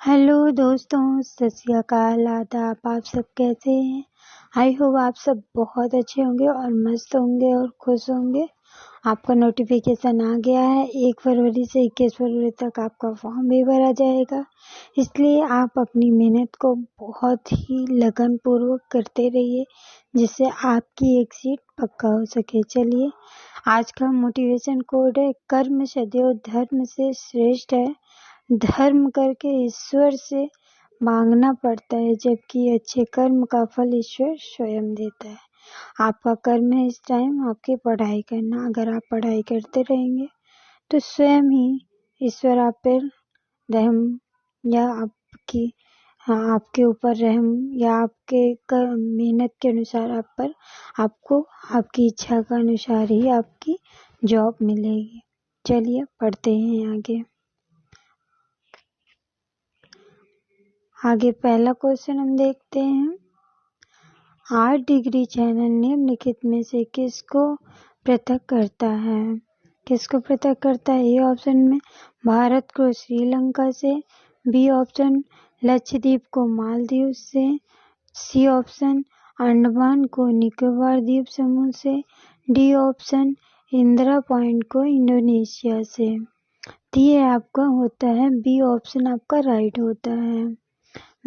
Hello दोस्तों, सत श्री अकाल, आदाब। आप सब कैसे हैं? आई होप आप सब बहुत अच्छे होंगे और मस्त होंगे और खुश होंगे। आपका नोटिफिकेशन आ गया है। 1 फरवरी से 21 फरवरी तक आपका फॉर्म भी भरा जाएगा, इसलिए आप अपनी मेहनत को बहुत ही लगन पूर्वक करते रहिए, जिससे आपकी एक सीट पक्का हो सके। चलिए, आज का मोटिवेशन कोड है, कर्म सदैव धर्म से श्रेष्ठ है। धर्म करके ईश्वर से मांगना पड़ता है, जबकि अच्छे कर्म का फल ईश्वर स्वयं देता है। आपका कर्म है इस टाइम आपकी पढ़ाई करना। अगर आप पढ़ाई करते रहेंगे तो स्वयं ही ईश्वर आप पर रहम या आपके ऊपर रहम या आपके मेहनत के अनुसार आपको आपकी इच्छा का अनुसार ही आपकी जॉब मिलेगी। चलिए पढ़ते हैं आगे पहला क्वेश्चन हम देखते हैं। 8 डिग्री चैनल निम्नलिखित में से किसको पृथक करता है? किसको पृथक करता है? ए ऑप्शन में भारत को श्रीलंका से, बी ऑप्शन लक्षद्वीप को मालदीव से, सी ऑप्शन अंडमान को निकोबार द्वीप समूह से, डी ऑप्शन इंदिरा पॉइंट को इंडोनेशिया से। तो ये आपका होता है बी ऑप्शन, आपका राइट होता है।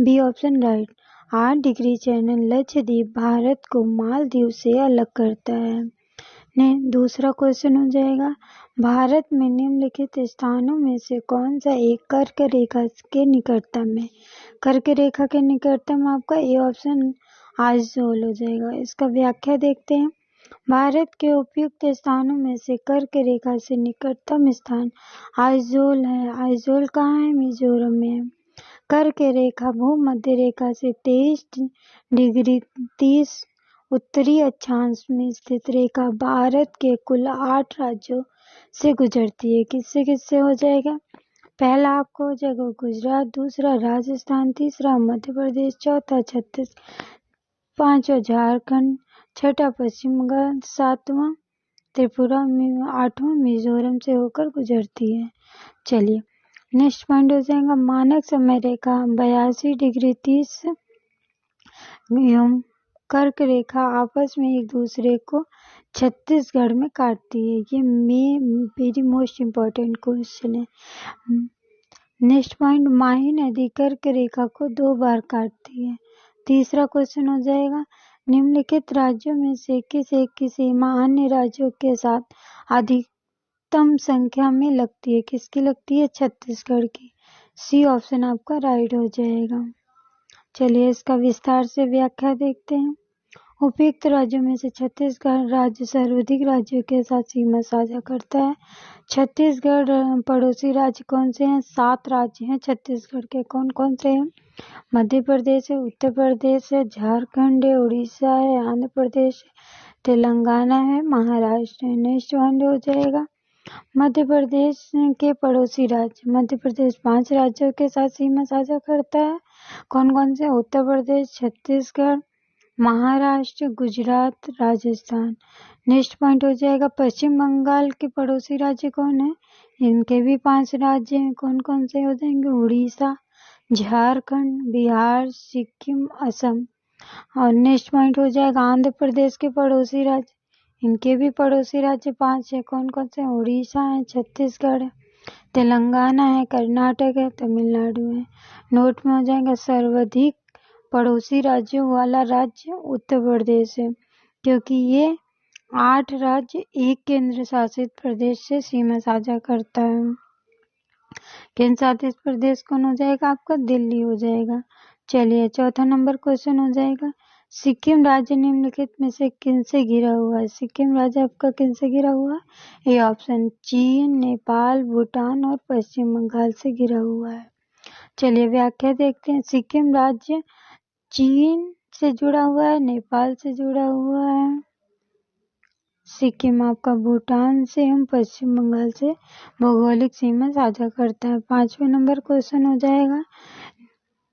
B option right. 8 degree channel Lakshadweep Bharat को मालदीव से अलग करता है। दूसरा क्वेश्चन हो जाएगा, भारत में निम्नलिखित स्थानों में से कौन सा एक कर्क रेखा के निकटतम है? कर्क रेखा के निकटतम आपका ए ऑप्शन आइजोल हो जाएगा। इसका व्याख्या देखते हैं। भारत के उपयुक्त स्थानों में से कर्क रेखा से निकटतम स्थान आइजोल है। आइजोल कहाँ है? मिजोरम में है। कर्क रेखा भूमध्य रेखा से 23 डिग्री 30 उत्तरी अक्षांश में स्थित रेखा भारत के कुल 8 राज्यों से गुजरती है। किससे किससे हो जाएगा? पहला आपको हो जाएगा गुजरात, दूसरा राजस्थान, तीसरा मध्य प्रदेश, चौथा छत्तीसगढ़, पांचवा झारखंड, छठा पश्चिम बंगाल, सातवां त्रिपुरा, आठवां मिजोरम से होकर गुजरती है। चलिए नेक्स्ट पॉइंट हो जाएगा, मानक समय रेखा 82 डिग्री 30 एवं कर्क रेखा आपस में एक दूसरे को छत्तीसगढ़ में काटती है। ये वेरी मोस्ट इम्पोर्टेंट क्वेश्चन है। नेक्स्ट पॉइंट, माही नदी कर्क रेखा को 2 बार काटती है। तीसरा क्वेश्चन हो जाएगा, निम्नलिखित राज्यों में से किस एक की सीमा अन्य राज्यों के साथ अधिकतम संख्या में लगती है? किसकी लगती है? छत्तीसगढ़ की। सी ऑप्शन आपका राइट हो जाएगा। चलिए इसका विस्तार से व्याख्या देखते हैं। उपयुक्त राज्यों में से छत्तीसगढ़ राज्य सर्वाधिक राज्यों के साथ सीमा साझा करता है। छत्तीसगढ़ पड़ोसी राज्य कौन से हैं? 7 राज्य हैं छत्तीसगढ़ के। कौन कौन से हैं? मध्य प्रदेश है, उत्तर प्रदेश है, झारखंड है, उड़ीसा है, आंध्र प्रदेश है, तेलंगाना है, महाराष्ट्र है। नेक्स्ट वन हो जाएगा मध्य प्रदेश के पड़ोसी राज्य। मध्य प्रदेश 5 राज्यों के साथ सीमा साझा करता है। कौन कौन से? उत्तर प्रदेश, छत्तीसगढ़, महाराष्ट्र, गुजरात, राजस्थान। नेक्स्ट पॉइंट हो जाएगा, पश्चिम बंगाल के पड़ोसी राज्य कौन है? इनके भी 5 राज्य हैं। कौन कौन से हो जाएंगे? उड़ीसा, झारखंड, बिहार, सिक्किम, असम। और नेक्स्ट पॉइंट हो जाएगा आंध्र प्रदेश के पड़ोसी राज्य। इनके भी पड़ोसी राज्य 5 है। कौन कौन से? उड़ीसा है, छत्तीसगढ़ है, तेलंगाना है, कर्नाटक है, तमिलनाडु है। नोट में हो जाएगा सर्वाधिक पड़ोसी राज्यों वाला राज्य उत्तर प्रदेश है, क्योंकि ये 8 राज्य एक केंद्र शासित प्रदेश से सीमा साझा करता है। केंद्र शासित प्रदेश कौन हो जाएगा? आपका दिल्ली हो जाएगा। चलिए चौथा नंबर क्वेश्चन हो जाएगा, सिक्किम राज्य निम्नलिखित में से किनसे घिरा हुआ है? सिक्किम राज्य आपका किनसे घिरा हुआ है? ए ऑप्शन चीन, नेपाल, भूटान और पश्चिम बंगाल से घिरा हुआ है। चलिए व्याख्या देखते हैं। सिक्किम राज्य चीन से जुड़ा हुआ है, नेपाल से जुड़ा हुआ है, सिक्किम आपका भूटान से एवं पश्चिम बंगाल से भौगोलिक सीमा साझा करता है। 5वें नंबर क्वेश्चन हो जाएगा,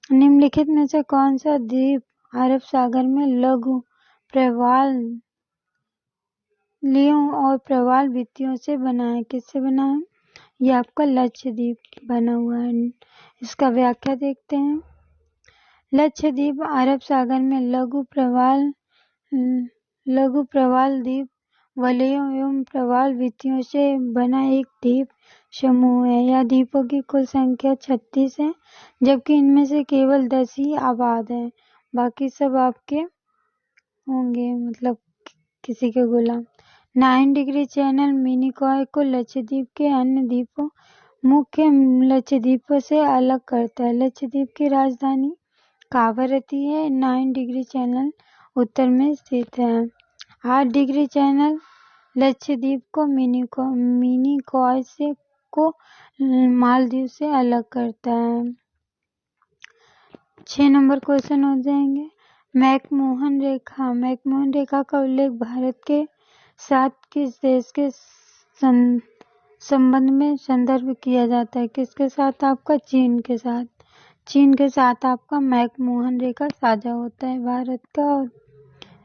निम्नलिखित में से कौन सा द्वीप अरब सागर में लघु प्रवाल लियों और प्रवाल भित्तियों से बना है? किससे बना है? ये आपका लक्षद्वीप बना हुआ है। इसका व्याख्या देखते हैं। लक्षद्वीप अरब सागर में लघु प्रवाल द्वीप वलयों एवं प्रवाल भित्तियों से बना एक द्वीप समूह है। यह द्वीपों की कुल संख्या 36 है, जबकि इनमें से केवल 10 ही आबाद है, बाकी सब आपके होंगे, मतलब किसी के गुलाम। 9 डिग्री चैनल मिनिकॉय को लक्षद्वीप के अन्य द्वीपों मुख्य लक्षद्वीपों से अलग करता है। लक्षद्वीप की राजधानी कावारत्ती है। 9 डिग्री चैनल उत्तर में स्थित है। 8 डिग्री चैनल लक्षद्वीप को मिनिकॉय से को मालदीव से अलग करता है। 6 नंबर क्वेश्चन हो जाएंगे। मैकमोहन रेखा का उल्लेख भारत के साथ किस देश के संबंध में संदर्भ किया जाता है? किसके साथ? आपका चीन के साथ। चीन के साथ आपका मैकमोहन रेखा साझा होता है भारत का, और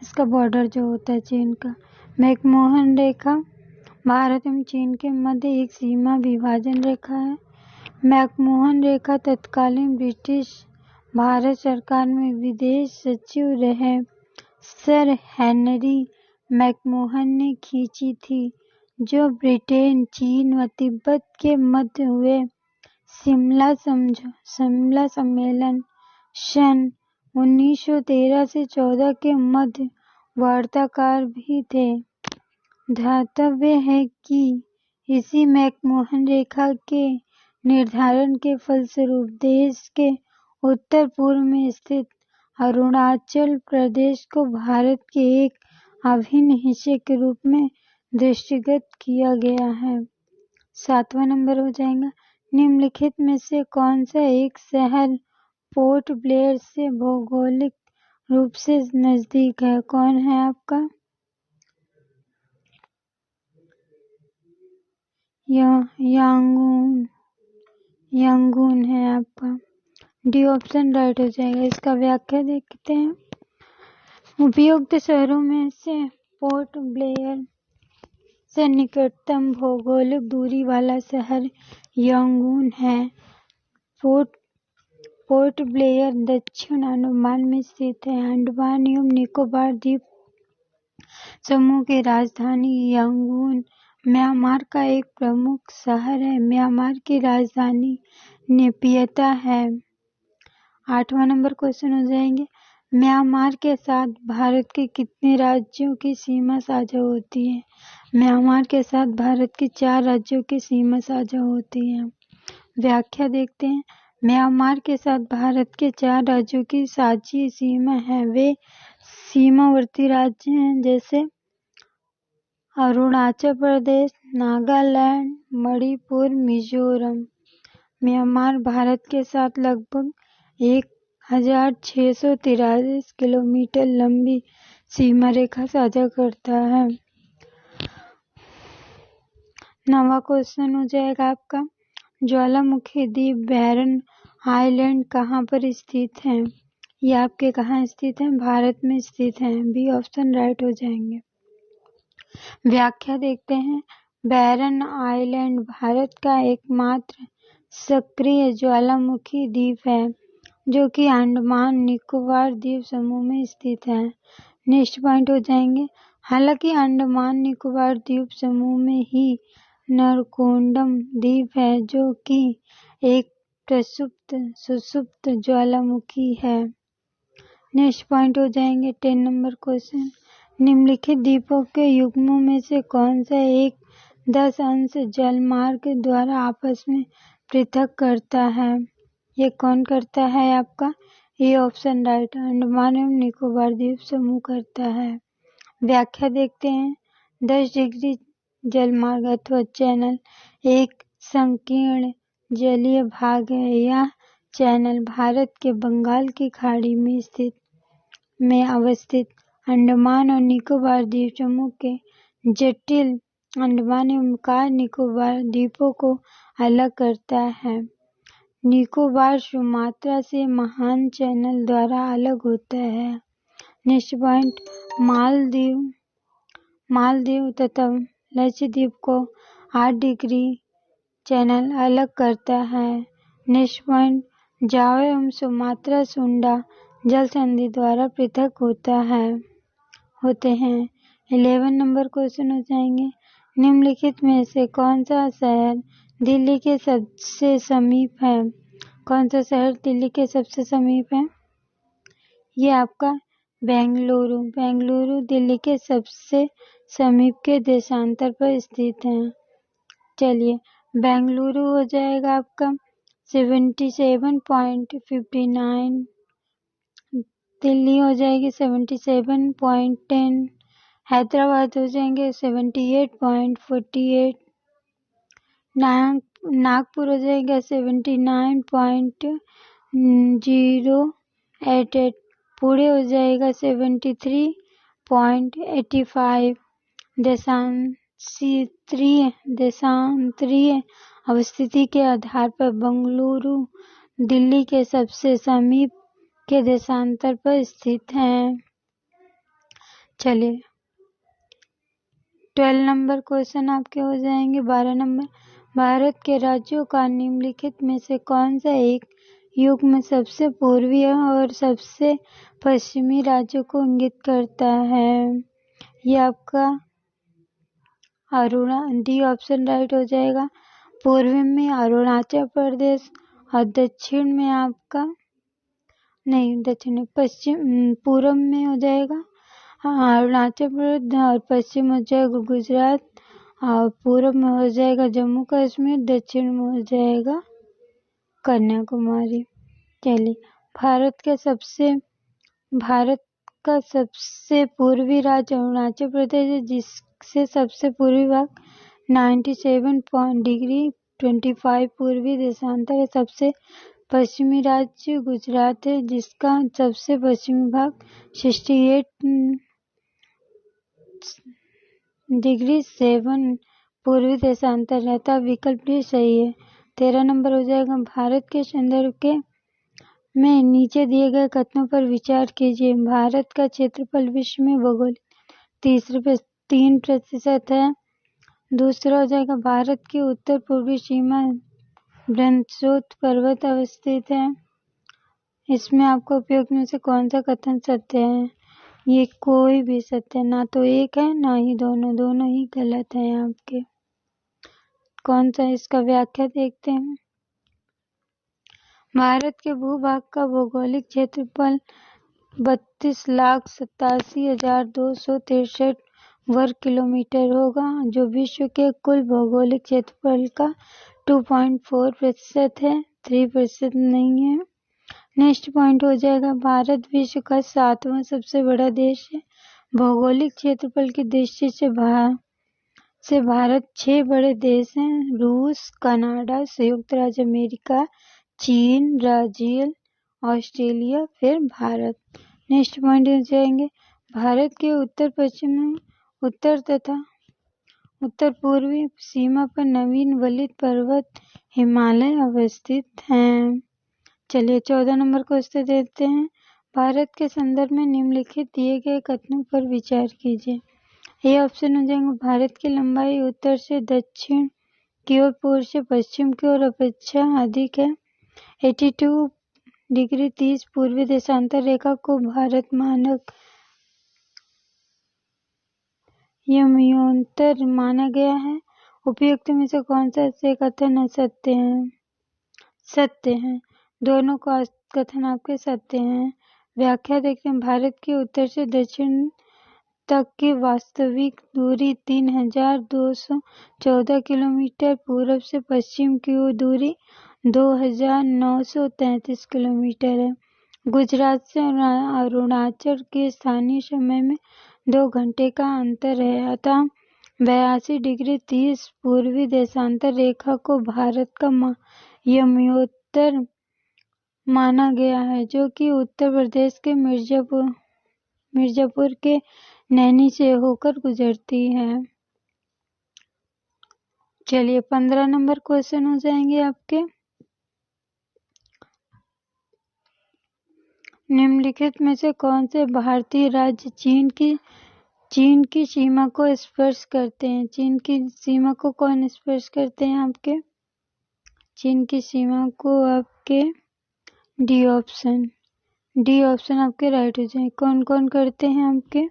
इसका बॉर्डर जो होता है चीन का। मैकमोहन रेखा भारत एवं चीन के मध्य एक सीमा विभाजन रेखा है। मैकमोहन रेखा तत्कालीन ब्रिटिश भारत सरकार में विदेश सचिव रहे सर हेनरी मैकमोहन ने खींची थी, जो ब्रिटेन, चीन व तिब्बत के मध्य हुए शिमला सम्मेलन सन 1913 से 14 के मध्य वार्ताकार भी थे। ध्यातव्य है कि इसी मैकमोहन रेखा के निर्धारण के फलस्वरूप देश के उत्तर पूर्व में स्थित अरुणाचल प्रदेश को भारत के एक अभिन्न हिस्से के रूप में दृष्टिगत किया गया है। 7वां नंबर हो जाएगा। निम्नलिखित में से कौन सा एक शहर पोर्ट ब्लेयर से भौगोलिक रूप से नजदीक है? कौन है आपका? यांगून है आपका। डी ऑप्शन राइट हो जाएगा। इसका व्याख्या देखते हैं। उपयुक्त शहरों में से पोर्ट ब्लेयर से निकटतम भौगोलिक दूरी वाला शहर यांगून है। पोर्ट ब्लेयर दक्षिण अंडमान में स्थित है। अंडमान एवं निकोबार द्वीप समूह की राजधानी यांगून म्यांमार का एक प्रमुख शहर है। म्यांमार की राजधानी नेपियता है। 8वां नंबर क्वेश्चन हो जाएंगे। म्यांमार के साथ भारत के कितने राज्यों की सीमा साझा होती है? म्यांमार के साथ भारत के 4 राज्यों की सीमा साझा होती है। व्याख्या देखते हैं। म्यांमार के साथ भारत के 4 राज्यों की साझी सीमा है। वे सीमावर्ती राज्य हैं, जैसे अरुणाचल प्रदेश, नागालैंड, मणिपुर, मिजोरम। म्यांमार भारत के साथ लगभग 1643 किलोमीटर लंबी सीमा रेखा साझा करता है। 9वां क्वेश्चन हो जाएगा आपका। ज्वालामुखी द्वीप बैरन आइलैंड कहाँ पर स्थित है? ये आपके कहाँ स्थित है? भारत में स्थित है। बी ऑप्शन राइट हो जाएंगे। व्याख्या देखते हैं। बैरन आइलैंड भारत का एकमात्र सक्रिय ज्वालामुखी द्वीप है, जो कि अंडमान निकोबार द्वीप समूह में स्थित है। नेक्स्ट पॉइंट हो जाएंगे। हालांकि अंडमान निकोबार द्वीप समूह में ही नरकोंडम द्वीप है, जो कि एक सुषुप्त ज्वालामुखी है। नेक्स्ट पॉइंट हो जाएंगे। 10 नंबर क्वेश्चन। निम्नलिखित द्वीपों के युग्मों में से कौन सा एक 10 अंश जलमार्ग द्वारा आपस में पृथक करता है? ये कौन करता है आपका? ये ऑप्शन राइट अंडमान एवं निकोबार द्वीप समूह करता है। व्याख्या देखते हैं। 10 डिग्री जलमार्ग अथवा चैनल एक संकीर्ण जलीय भाग है। यह चैनल भारत के बंगाल की खाड़ी में अवस्थित अंडमान और निकोबार द्वीप समूह के जटिल अंडमान एवं कार निकोबार द्वीपों को अलग करता है। निकोबार सुमात्रा से महान चैनल द्वारा अलग होता है। Next point. मालदीव तथा लक्षद्वीप को 8 डिग्री चैनल अलग करता है। नेक्स्ट पॉइंट, जावा एवं सुमात्रा सुंडा जल संधि द्वारा पृथक होते हैं। 11 नंबर क्वेश्चन हो जाएंगे, निम्नलिखित में से कौन सा शहर दिल्ली के सबसे समीप है? कौन सा शहर दिल्ली के सबसे समीप है? ये आपका बेंगलुरु दिल्ली के सबसे समीप के देशांतर पर स्थित है। चलिए, बेंगलुरु हो जाएगा आपका 77.59, दिल्ली हो जाएगी 77.10, हैदराबाद हो जाएंगे 78.48, नागपुर हो जाएगा 79.088, पुणे हो जाएगा 73.85। देशांतरीय अवस्थिति के आधार पर बेंगलुरु दिल्ली के सबसे समीप के देशांतर पर स्थित है। चलिए, 12 नंबर क्वेश्चन आपके हो जाएंगे। 12 नंबर, भारत के राज्यों का निम्नलिखित में से कौन सा एक युग्म सबसे पूर्वी और सबसे पश्चिमी राज्यों को इंगित करता है? ये आपका डी ऑप्शन राइट हो जाएगा। पूर्व में अरुणाचल प्रदेश और दक्षिण में आपका पूर्व में हो जाएगा अरुणाचल प्रदेश और पश्चिम हो जाएगा गुजरात, और पूर्व में हो जाएगा जम्मू कश्मीर, दक्षिण में हो जाएगा कन्याकुमारी। चलिए, भारत का सबसे पूर्वी राज्य अरुणाचल प्रदेश है, जिससे सबसे पूर्वी भाग 97 डिग्री 25 पूर्वी देशांतर है। सबसे पश्चिमी राज्य गुजरात है, जिसका सबसे पश्चिमी भाग 68 डिग्री 7 पूर्वी देशांतर रहता। विकल्प डी सही है। 13 नंबर हो जाएगा, भारत के संदर्भ में नीचे दिए गए कथनों पर विचार कीजिए। भारत का क्षेत्रफल विश्व में भौगोलिक 3% है। दूसरा हो जाएगा, भारत की उत्तर पूर्वी सीमा ब्रह्मपुत्र पर्वत अवस्थित है। इसमें आपको उपयोग में से कौन सा कथन सत्य है? ये कोई भी सत्य, ना तो एक है ना ही दोनों ही गलत है आपके। कौन सा इसका व्याख्या देखते हैं। भारत के भूभाग का भौगोलिक क्षेत्रफल 32,87,263 वर्ग किलोमीटर होगा, जो विश्व के कुल भौगोलिक क्षेत्रफल का 2.4% है, 3% नहीं है। नेक्स्ट पॉइंट हो जाएगा, भारत विश्व का 7वां सबसे बड़ा देश है। भौगोलिक क्षेत्रफल की दृष्टि से भारत 6 बड़े देश हैं, रूस, कनाडा, संयुक्त राज्य अमेरिका, चीन, ब्राजील, ऑस्ट्रेलिया, फिर भारत। नेक्स्ट पॉइंट हो जाएंगे, भारत के उत्तर तथा उत्तर पूर्वी सीमा पर नवीन वलित पर्वत हिमालय अवस्थित हैं। चलिए, 14 नंबर क्वेश्चन देते हैं। भारत के संदर्भ में निम्नलिखित दिए गए कथनों पर विचार कीजिए। ये ऑप्शन हो जाएंगे, भारत की लंबाई उत्तर से दक्षिण की ओर, पूर्व से पश्चिम की ओर अपेक्षा अधिक है। 82 डिग्री 30 पूर्वी देशांतर रेखा को भारत मानक यमयोन्तर माना गया है। उपयुक्त में से कौन सा से कथन असत्य है? सत्य है। दोनों कथन आपके सत्य हैं। व्याख्या देखते हैं, भारत के उत्तर से दक्षिण तक की वास्तविक दूरी 3,214 किलोमीटर, पूर्व से पश्चिम की दूरी 2,933 किलोमीटर है। गुजरात से अरुणाचल के स्थानीय समय में 2 घंटे का अंतर है। अतः 82 डिग्री 30 पूर्वी देशांतर रेखा को भारत का यमयोत्तर माना गया है, जो कि उत्तर प्रदेश के मिर्जापुर के नैनी से होकर गुजरती है। चलिए, 15 नंबर क्वेश्चन हो जाएंगे आपके। निम्नलिखित में से कौन से भारतीय राज्य चीन की सीमा को स्पर्श करते हैं? चीन की सीमा को कौन स्पर्श करते हैं आपके? चीन की सीमा को आपके डी ऑप्शन आपके राइट हो जाए। कौन कौन करते हैं आपके?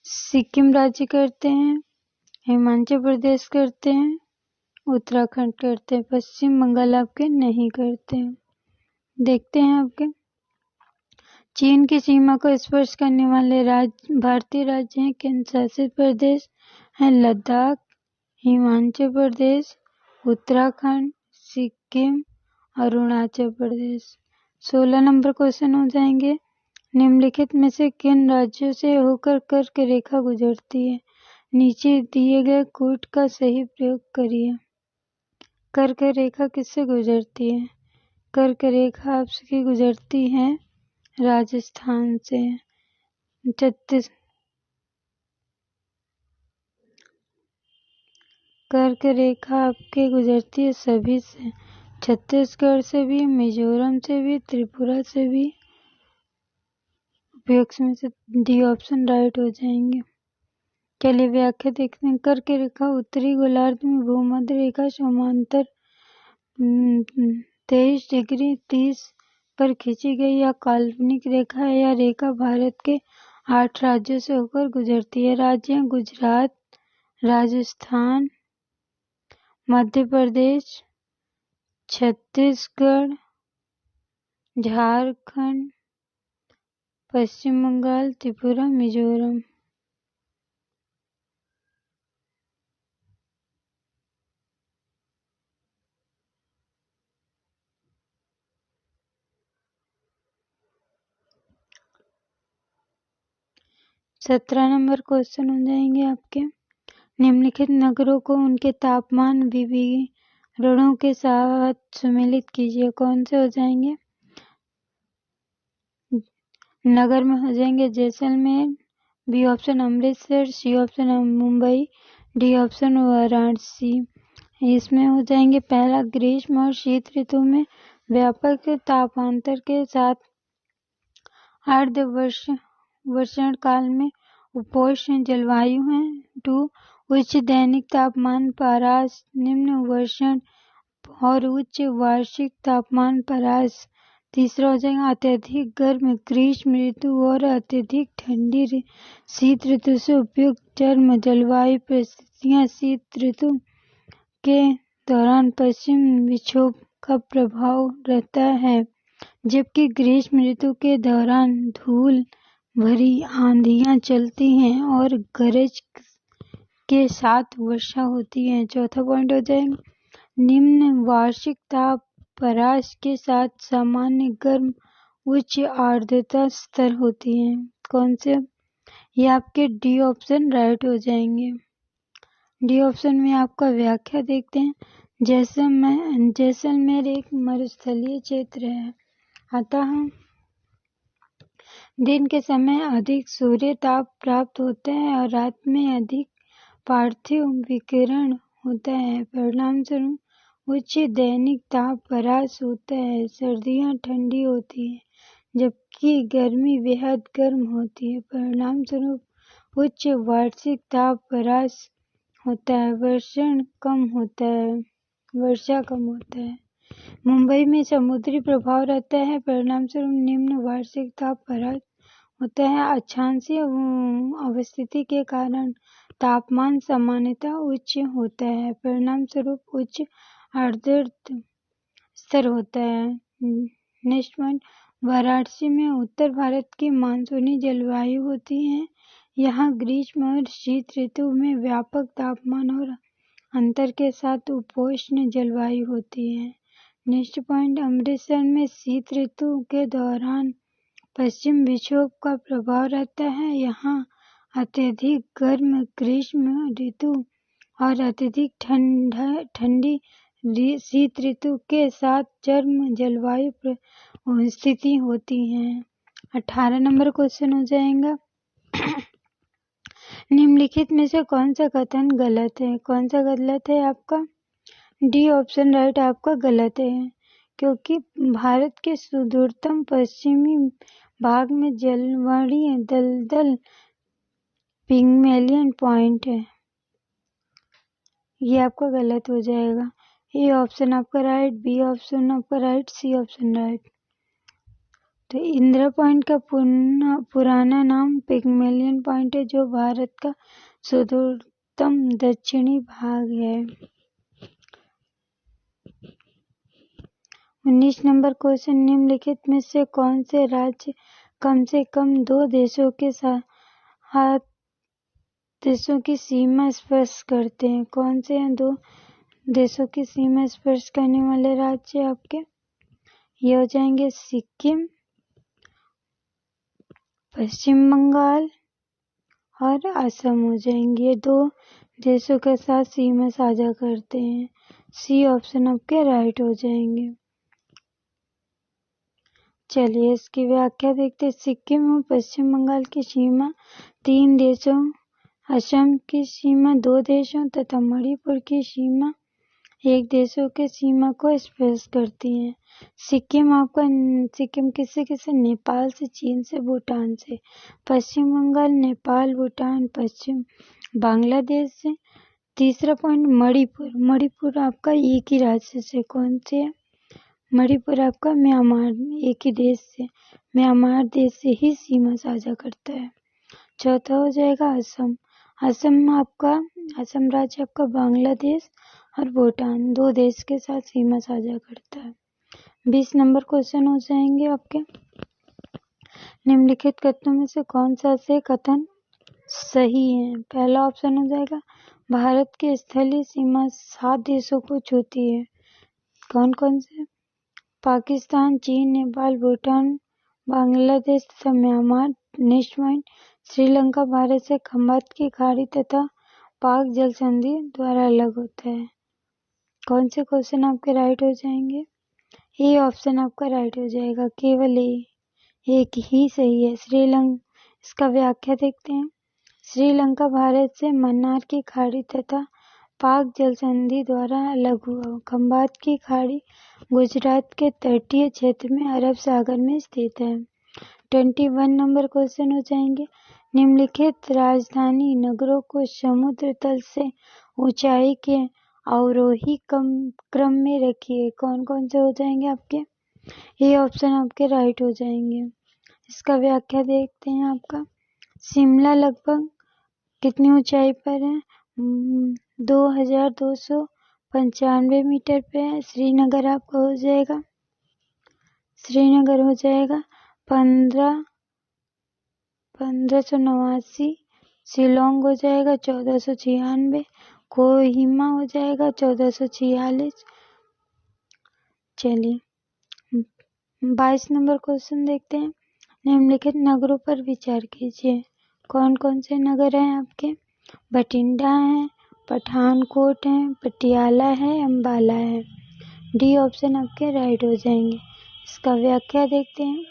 सिक्किम राज्य करते हैं, हिमाचल प्रदेश करते हैं, उत्तराखंड करते हैं, पश्चिम बंगाल आपके नहीं करते हैं। देखते हैं आपके चीन की सीमा को स्पर्श करने वाले भारतीय राज्य हैं केंद्र शासित प्रदेश हैं लद्दाख, हिमाचल प्रदेश, उत्तराखंड, सिक्किम, अरुणाचल प्रदेश। 16 नंबर क्वेश्चन हो जाएंगे। निम्नलिखित में से किन राज्यों से होकर कर्क रेखा गुजरती है? नीचे दिए गए कोड का सही प्रयोग करिए। कर्क रेखा किससे गुजरती है? कर्क रेखा आपकी गुजरती है राजस्थान से। कर्क रेखा आपके गुजरती है सभी से, छत्तीसगढ़ से भी, मिजोरम से भी, त्रिपुरा से भी। उपयुक्त में से डी ऑप्शन राइट हो जाएंगे। चलिए व्याख्या देखते हैं। कर्क रेखा उत्तरी गोलार्ध में भूमध्य रेखा समांतर 23 डिग्री 30 पर खींची गई या काल्पनिक रेखा है। यह रेखा भारत के 8 राज्यों से होकर गुजरती है। राज्य हैं गुजरात, राजस्थान, मध्य प्रदेश, छत्तीसगढ़, झारखंड, पश्चिम बंगाल, त्रिपुरा, मिजोरम। सत्रह नंबर क्वेश्चन हो जाएंगे आपके। निम्नलिखित नगरों को उनके तापमान विवरणों के साथ सम्मिलित कीजिए। कौन से हो जाएंगे? नगर में हो जाएंगे Jaisalmer, B option Amritsar, C option Mumbai, D option Varanasi. इसमें हो जाएंगे पहला ग्रीष्म और शीत ऋतु में व्यापक तापांतर के साथ अर्ध वर्षण काल में उपोष्ण जलवायु है। 2 उच्च दैनिक तापमान पारास, निम्न वर्षण और उच्च वार्षिक तापमान पारास। तीसरा हो जाएगा अत्यधिक गर्म ग्रीष्म ऋतु और अत्यधिक ठंडी शीत ऋतु से उपयुक्त चरम जलवायु परिस्थितियां। शीत ऋतु के दौरान पश्चिम विक्षोभ का प्रभाव रहता है, जबकि ग्रीष्म ऋतु के दौरान धूल भरी आंधियां चलती हैं और गरज के साथ वर्षा होती है। चौथा पॉइंट हो जाएगा निम्न वार्षिक ताप परास के साथ सामान्य गर्म उच्च आर्द्रता स्तर होती है। कौन से? ये आपके डी ऑप्शन राइट हो जाएंगे। डी ऑप्शन में आपका व्याख्या देखते हैं। जैसलमेर एक मरुस्थलीय क्षेत्र है, अतः दिन के समय अधिक सूर्य ताप प्राप्त होता है और रात में अधिक पार्थिव विकिरण होता है। परिणाम स्वरूप उच्च दैनिक ताप परास होता है। सर्दियां ठंडी होती है जबकि गर्मी बेहद गर्म होती है। परिणाम स्वरूप उच्च वार्षिक ताप परास होता है। वर्षा कम होता है। मुंबई में समुद्री प्रभाव रहता है। परिणाम स्वरूप निम्न वार्षिक ताप परास होता है। अक्षांशीय अवस्थिति के कारण तापमान सामान्यतः उच्च होता है। परिणाम स्वरूप उच्च आर्द्रता स्तर होता है। नेक्स्ट पॉइंट, वाराणसी में उत्तर भारत की मानसूनी जलवायु होती है। यहाँ ग्रीष्म और शीत ऋतु में व्यापक तापमान और अंतर के साथ उपोष्ण जलवायु होती है। नेक्स्ट पॉइंट, अमृतसर में शीत ऋतु के दौरान पश्चिम विक्षोभ का प्रभाव रहता है। यहाँ अत्यधिक गर्म ग्रीष्म ऋतु और अत्यधिक ठंडी शीत ऋतु के साथ चरम जलवायु स्थिति होती है। 18 नंबर क्वेश्चन हो जाएगा। निम्नलिखित में से कौन सा कथन गलत है? कौन सा गलत है आपका? डी ऑप्शन राइट आपका गलत है, क्योंकि भारत के सुदूरतम पश्चिमी भाग में जलवायु दलदल पिग्मेलियन पॉइंट है। ये आपका गलत हो जाएगा। ए ऑप्शन आपका राइट, बी ऑप्शन आपका राइट, सी ऑप्शन राइट। तो इंदिरा पॉइंट का पुराना नाम पिग्मेलियन पॉइंट है, जो भारत का सुदूरतम दक्षिणी भाग है। 19 नंबर क्वेश्चन, निम्नलिखित में से कौन से राज्य कम से कम दो देशों के साथ देशों की सीमा स्पर्श करते हैं? कौन से हैं दो देशों की सीमा स्पर्श करने वाले राज्य आपके? ये हो जाएंगे सिक्किम, पश्चिम बंगाल और असम हो जाएंगे। ये दो देशों के साथ सीमा साझा करते हैं। सी ऑप्शन आपके राइट हो जाएंगे। चलिए इसकी व्याख्या देखते हैं। सिक्किम और पश्चिम बंगाल की सीमा 3 देशों, असम की सीमा 2 देशों तथा मणिपुर की सीमा 1 देशों के सीमा को स्पर्श करती है। सिक्किम किससे नेपाल से, चीन से, भूटान से। पश्चिम बंगाल नेपाल, भूटान, पश्चिम बांग्लादेश से। तीसरा पॉइंट मणिपुर आपका एक ही राज्य से, कौन से है? मणिपुर आपका म्यांमार, एक ही देश से, म्यांमार देश से ही सीमा साझा करता है। चौथा हो जाएगा असम। असम राज्य आपका बांग्लादेश और भूटान 2 देश के साथ सीमा साझा करता है। 20 नंबर क्वेश्चन हो जाएंगे आपके। निम्नलिखित कथनों में से कौन सा से कथन सही है? पहला ऑप्शन हो जाएगा भारत की स्थलीय सीमा 7 देशों को छूती है। कौन कौन से? पाकिस्तान, चीन, नेपाल, भूटान, बांग्लादेश तथा Myanmar. Next point, Sri Lanka Bharat से खंबात की खाड़ी तथा पाक जल संधि द्वारा अलग होता है। कौन से क्वेश्चन आपके राइट हो जाएंगे? ए ऑप्शन आपका राइट हो जाएगा, केवल एक ही सही है। इसका व्याख्या देखते हैं। श्रीलंका भारत से मन्नार की खाड़ी तथा पाक जल संधि द्वारा अलग हुआ। खंबात की खाड़ी गुजरात के तटीय क्षेत्र में अरब सागर में स्थित है। 21 नंबर क्वेश्चन हो जाएंगे। निम्नलिखित राजधानी नगरों को समुद्र तल से ऊंचाई के अवरोही क्रम में रखिए। कौन कौन से हो जाएंगे आपके? ये ऑप्शन आपके राइट हो जाएंगे। इसका व्याख्या देखते हैं आपका। शिमला लगभग कितनी ऊंचाई पर है? 2295 मीटर पे है। श्रीनगर आपका हो जाएगा 1589। शिलोंग हो जाएगा 1496। कोहिमा हो जाएगा 1446। चलिए 22 नंबर क्वेश्चन देखते हैं। निम्नलिखित नगरों पर विचार कीजिए। कौन कौन से नगर हैं आपके? बठिंडा है, पठानकोट है, पटियाला है, अम्बाला है। डी ऑप्शन आपके राइट हो जाएंगे। इसका व्याख्या देखते हैं।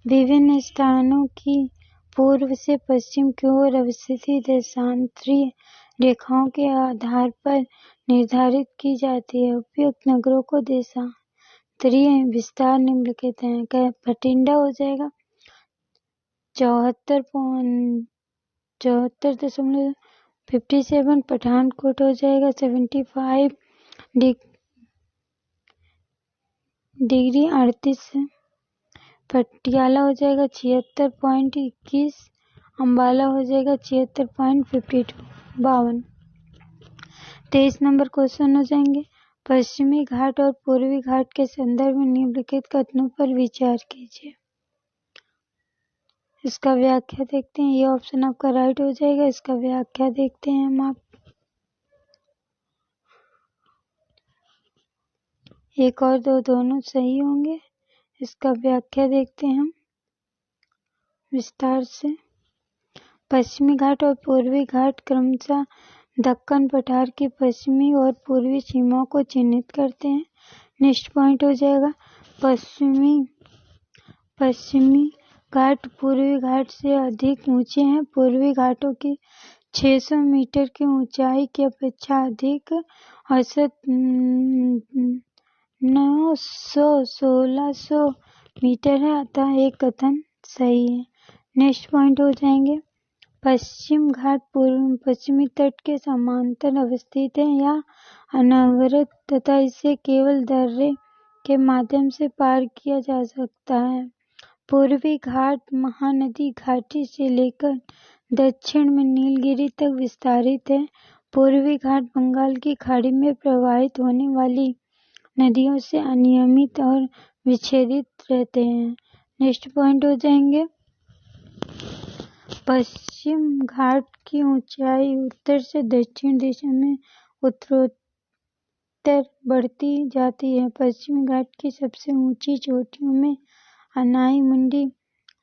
विभिन्न स्थानों की पूर्व से पश्चिम की ओर अवस्थित देशांतरीय रेखाओं के आधार पर निर्धारित की जाती है। उपयुक्त नगरों को देशांतरीय विस्तार निम्नलिखित हैं। बठिंडा हो जाएगा 74.57। पठानकोट हो जाएगा 75 डिग्री 38। पटियाला हो जाएगा 76.21। अम्बाला हो जाएगा 76.52। 23 नंबर क्वेश्चन हो जाएंगे। पश्चिमी घाट और पूर्वी घाट के संदर्भ में निम्नलिखित कथनों पर विचार कीजिए। इसका व्याख्या देखते हैं। ये ऑप्शन आपका राइट हो जाएगा। इसका व्याख्या देखते हैं हम। आप एक और दो दोनों सही होंगे। इसका व्याख्या देखते हैं हम विस्तार से। पश्चिमी घाट और पूर्वी घाट क्रमशः दक्कन पठार की पश्चिमी और पूर्वी सीमाओं को चिन्हित करते हैं। नेक्स्ट पॉइंट हो जाएगा पश्चिमी घाट पूर्वी घाट से अधिक ऊंचे हैं। पूर्वी घाटों की 600 मीटर की ऊंचाई की अपेक्षा अधिक औसत 900-1600 मीटर है, अतः एक कथन सही है। नेक्स्ट पॉइंट हो जाएंगे पश्चिम घाट पश्चिमी तट के समांतर अवस्थित है या अनवरत तथा इसे केवल दर्रे के माध्यम से पार किया जा सकता है। पूर्वी घाट महानदी घाटी से लेकर दक्षिण में नीलगिरी तक विस्तारित है। पूर्वी घाट बंगाल की खाड़ी में प्रवाहित होने वाली नदियों से अनियमित और विच्छेदित रहते हैं। नेक्स्ट पॉइंट हो जाएंगे, पश्चिम घाट की ऊंचाई उत्तर से दक्षिण दिशा में उत्तरोत्तर बढ़ती जाती है। पश्चिमी घाट की सबसे ऊंची चोटियों में अनाई मुंडी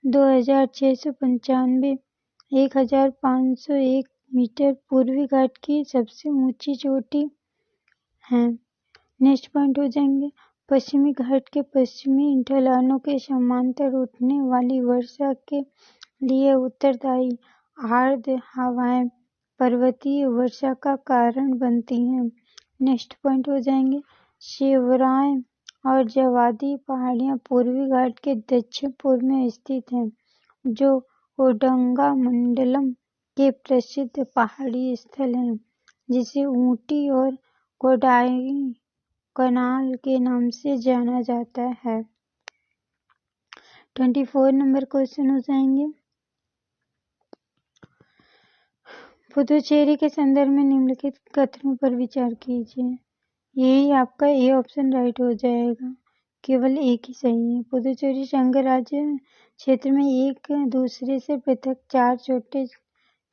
2695 1501 मीटर पूर्वी घाट की सबसे ऊंची चोटी है। नेक्स्ट पॉइंट हो जाएंगे, पश्चिमी घाट के पश्चिमी ढलानों के समांतर उठने वाली वर्षा के लिए उत्तरदायी आर्द्र हवाएं पर्वतीय वर्षा का कारण बनती हैं। नेक्स्ट पॉइंट हो जाएंगे, शिवराय और जवादी पहाड़ियां पूर्वी घाट के दक्षिण पूर्व में स्थित हैं, जो ओडंगा मंडलम के प्रसिद्ध पहाड़ी स्थल हैं, जिसे ऊटी और कोडाई कनाल के नाम से जाना जाता है। 24 नंबर क्वेश्चन हो जाएंगे, पुदुचेरी के संदर्भ में निम्नलिखित कथनों पर विचार कीजिए। यही आपका ए ऑप्शन राइट हो जाएगा, केवल एक ही सही है। पुदुचेरी संघ राज्य क्षेत्र में एक दूसरे से पृथक 4 छोटे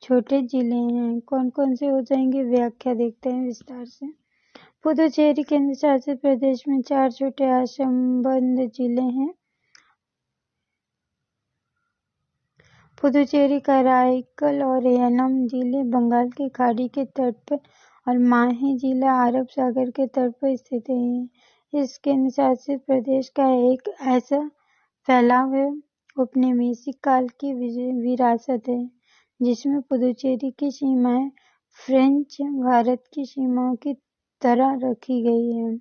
छोटे जिले हैं। कौन कौन से हो जाएंगे, व्याख्या देखते हैं विस्तार से। पुदुचेरी केंद्र शासित प्रदेश में 4 छोटे असंबद्ध जिले हैं। पुदुचेरी, कराईकल और यनम जिले बंगाल की खाड़ी के तट पर और माहे जिला अरब सागर के तट पर स्थित है। इस केंद्र शासित प्रदेश का एक ऐसा फैलाव है औपनिवेशिक काल की विरासत है, जिसमें पुदुचेरी की सीमाएं फ्रेंच भारत की सीमाओं की तरह रखी गई है।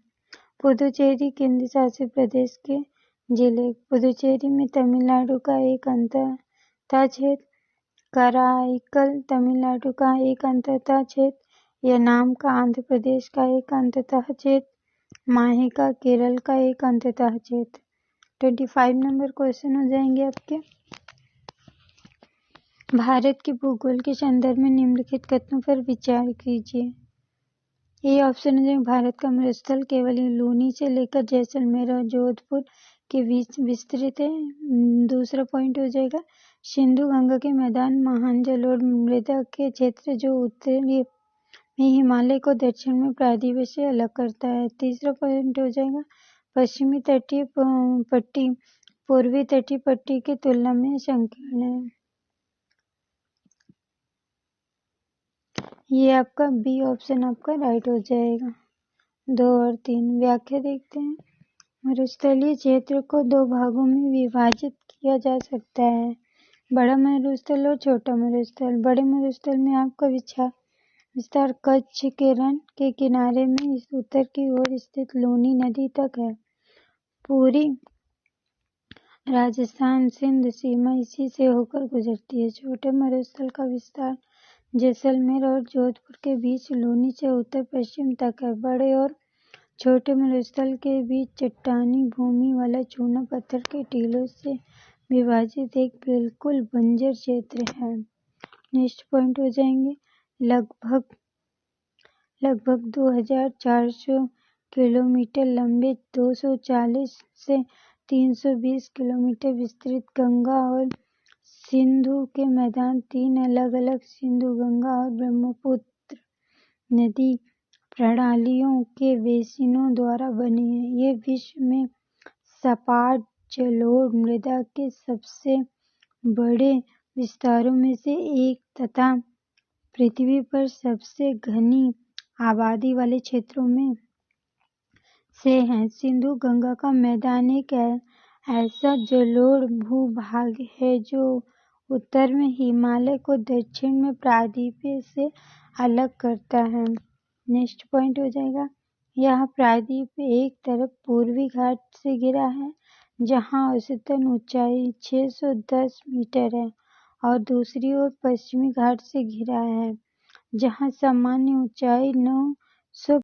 पुदुचेरी केंद्र शासित प्रदेश के जिले, पुदुचेरी में तमिलनाडु का एक अंततः क्षेत्र, कराईकल तमिलनाडु का एक अंततः क्षेत्र, यनाम का आंध्र प्रदेश का एक अंततः क्षेत्र, माहे का केरल का एक अंततः क्षेत्र। 25 नंबर क्वेश्चन हो जाएंगे आपके, भारत के भूगोल के संदर्भ में निम्नलिखित कथनों पर विचार कीजिए। ये ऑप्शन है, भारत का मरुस्थल केवल लूनी से लेकर जैसलमेर और जोधपुर के बीच विस्तृत है। दूसरा पॉइंट हो जाएगा, सिंधु गंगा के मैदान महान जलोढ़ मृदा के क्षेत्र जो उत्तरी में हिमालय को दक्षिण में प्रायद्वीप से अलग करता है। तीसरा पॉइंट हो जाएगा, पश्चिमी तटीय पट्टी पूर्वी तटीय पट्टी की तुलना में संकीर्ण है। ये आपका बी ऑप्शन आपका राइट हो जाएगा। 2 और 3 व्याख्या देखते हैं। मरुस्थलीय क्षेत्र को 2 भागों में विभाजित किया जा सकता है, बड़ा मरुस्थल और छोटा मरुस्थल। बड़े मरुस्थल में आपका विस्तार कच्छ के रण के किनारे में इस उत्तर की ओर स्थित लूनी नदी तक है। पूरी राजस्थान सिंध सीमा इसी से होकर गुजरती है। छोटे मरुस्थल का विस्तार जैसलमेर और जोधपुर के बीच लूनी से उत्तर पश्चिम तक है। बड़े और छोटे मरुस्थल के बीच चट्टानी भूमि वाला चूना पत्थर के टीलों से विभाजित एक बिल्कुल बंजर क्षेत्र है। नेक्स्ट पॉइंट हो जाएंगे, लगभग 2400 किलोमीटर लंबे 240 से 320 किलोमीटर विस्तृत गंगा और सिंधु के मैदान 3 अलग-अलग सिंधु, गंगा और ब्रह्मपुत्र नदी प्रणालियों के बेसिनों द्वारा बने हैं। ये विश्व में सपाट जलोढ़ मृदा के सबसे बड़े विस्तारों में से एक तथा पृथ्वी पर सबसे घनी आबादी वाले क्षेत्रों में से हैं। सिंधु गंगा का मैदान एक ऐसा जलोढ़ भूभाग है जो उत्तर में हिमालय को दक्षिण में प्रायद्वीप से अलग करता है। नेक्स्ट पॉइंट हो जाएगा, यह प्रायद्वीप एक तरफ पूर्वी घाट से घिरा है, जहां औसतन ऊंचाई 610 मीटर है और दूसरी ओर पश्चिमी घाट से घिरा है, जहाँ सामान्य ऊंचाई 900